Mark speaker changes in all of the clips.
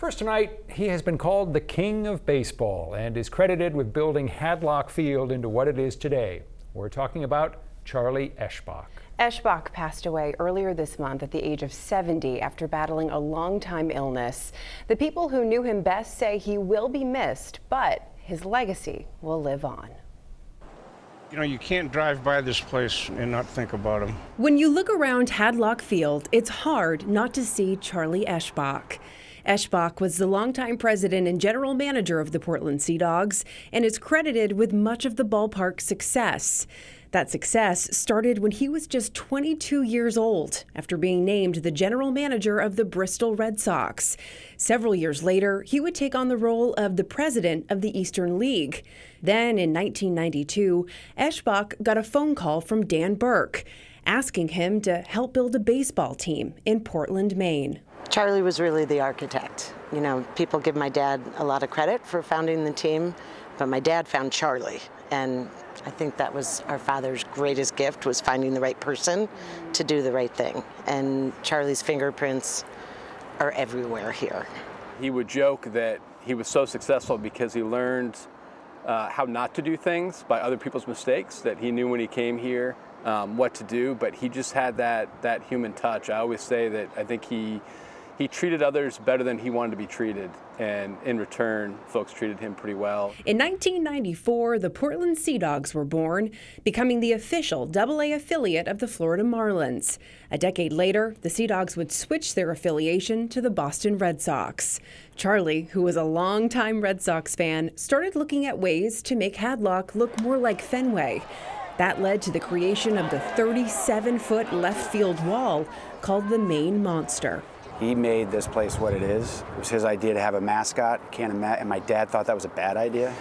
Speaker 1: First tonight, he has been called the King of Baseball and is credited with building Hadlock Field into what it is today. We're talking about Charlie Eshbach.
Speaker 2: Eshbach passed away earlier this month at the age of 70 after battling a long-time illness. The people who knew him best say he will be missed, but his legacy will live on.
Speaker 3: You know, you can't drive by this place and not think about him.
Speaker 4: When you look around Hadlock Field, it's hard not to see Charlie Eshbach. Eshbach was the longtime president and general manager of the Portland Sea Dogs and is credited with much of the ballpark's success. That success started when he was just 22 years old after being named the general manager of the Bristol Red Sox. Several years later, he would take on the role of the president of the Eastern League. Then in 1992, Eshbach got a phone call from Dan Burke asking him to help build a baseball team in Portland, Maine.
Speaker 5: Charlie was really the architect. You know, people give my dad a lot of credit for founding the team, but my dad found Charlie. And I think that was our father's greatest gift, was finding the right person to do the right thing. And Charlie's fingerprints are everywhere here.
Speaker 6: He would joke that he was so successful because he learned how not to do things by other people's mistakes, that he knew when he came here what to do, but he just had that human touch. I always say that I think he treated others better than he wanted to be treated, and in return, folks treated him pretty well.
Speaker 4: In 1994, the Portland Sea Dogs were born, becoming the official AA affiliate of the Florida Marlins. A decade later, the Sea Dogs would switch their affiliation to the Boston Red Sox. Charlie, who was a longtime Red Sox fan, started looking at ways to make Hadlock look more like Fenway. That led to the creation of the 37-foot left field wall called the Maine Monster.
Speaker 7: He made this place what it is. It was his idea to have a mascot. And my dad thought that was a bad idea.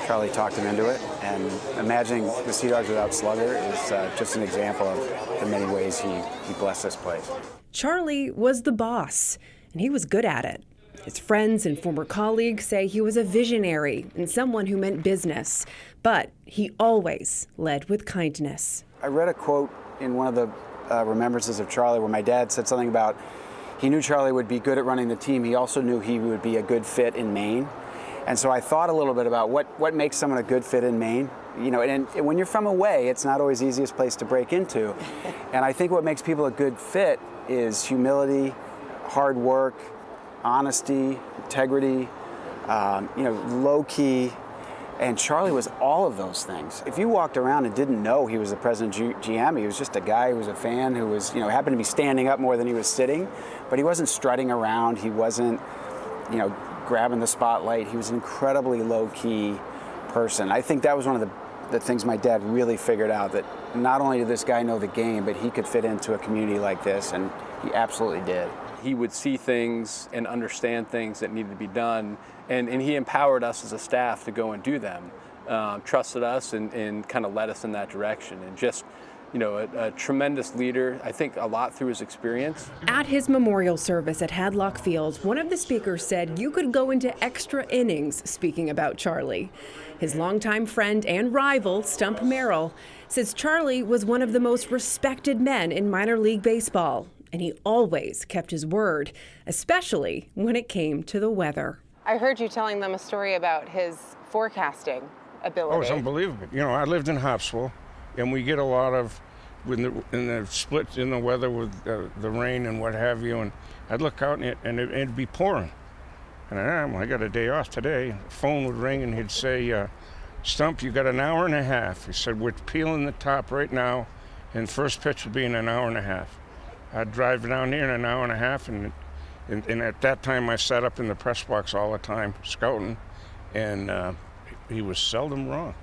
Speaker 7: Charlie talked him into it. And imagining the Sea Dogs without Slugger is just an example of the many ways he blessed this place.
Speaker 4: Charlie was the boss, and he was good at it. His friends and former colleagues say he was a visionary and someone who meant business. But he always led with kindness.
Speaker 7: I read a quote in one of the remembrances of Charlie where my dad said something about he knew Charlie would be good at running the team. He also knew he would be a good fit in Maine. And so I thought a little bit about what makes someone a good fit in Maine. You know, and when you're from away, it's not always the easiest place to break into. And I think what makes people a good fit is humility, hard work, honesty, integrity, low-key. And Charlie was all of those things. If you walked around and didn't know he was the president GM, he was just a guy who was a fan who was, happened to be standing up more than he was sitting, but he wasn't strutting around. He wasn't, grabbing the spotlight. He was an incredibly low-key person. I think that was one of the things my dad really figured out, that not only did this guy know the game, but he could fit into a community like this, and he absolutely did.
Speaker 6: He would see things and understand things that needed to be done, and he empowered us as a staff to go and do them, trusted us and kind of led us in that direction, and just, a tremendous leader, I think a lot through his experience.
Speaker 4: At his memorial service at Hadlock Field, one of the speakers said you could go into extra innings speaking about Charlie. His longtime friend and rival, Stump Merrill, says Charlie was one of the most respected men in minor league baseball, and he always kept his word, especially when it came to the weather.
Speaker 2: I heard you telling them a story about his forecasting ability.
Speaker 3: Oh, it's unbelievable. I lived in Hopsville, and we get a lot of, in the splits in the weather with the rain and what have you, and I'd look out and it'd be pouring. And I got a day off today. The phone would ring and he'd say, Stump, you got an hour and a half. He said, we're peeling the top right now, and first pitch will be in an hour and a half. I'd drive down here in an hour and a half, and at that time I sat up in the press box all the time scouting, and he was seldom wrong.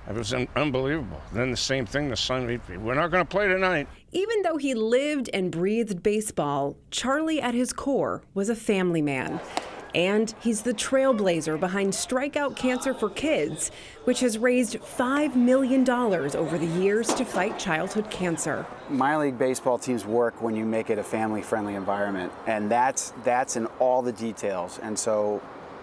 Speaker 3: It was unbelievable. Then the same thing, the sun, we're not going to play tonight.
Speaker 4: Even though he lived and breathed baseball, Charlie at his core was a family man. And he's the trailblazer behind Strikeout Cancer for Kids, which has raised $5 million over the years to fight childhood cancer.
Speaker 7: Minor league baseball teams work when you make it a family-friendly environment, and that's in all the details. And so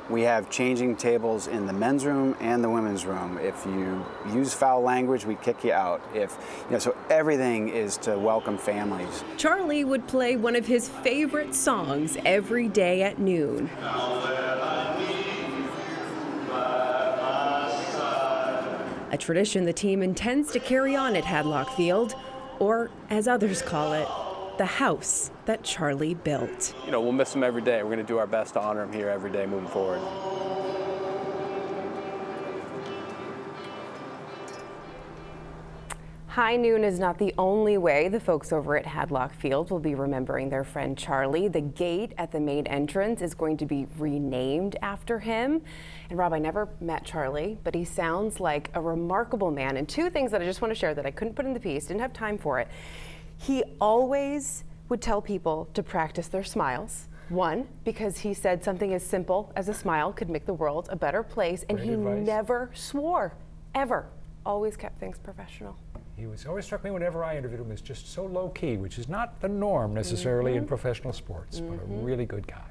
Speaker 7: We have changing tables in the men's room and the women's room. If you use foul language, we kick you out. So everything is to welcome families.
Speaker 4: Charlie would play one of his favorite songs every day at noon. A tradition the team intends to carry on at Hadlock Field, or as others call it, the house that Charlie built.
Speaker 6: We'll miss him every day. We're going to do our best to honor him here every day moving forward.
Speaker 2: High noon is not the only way the folks over at Hadlock Field will be remembering their friend Charlie. The gate at the main entrance is going to be renamed after him. And Rob, I never met Charlie, but he sounds like a remarkable man. And two things that I just want to share that I couldn't put in the piece, didn't have time for it. He always would tell people to practice their smiles. One, because he said something as simple as a smile could make the world a better place. And
Speaker 1: Great
Speaker 2: he
Speaker 1: advice.
Speaker 2: never swore, ever. Always kept things professional.
Speaker 1: He always struck me whenever I interviewed him as just so low key, which is not the norm necessarily in professional sports, but a really good guy.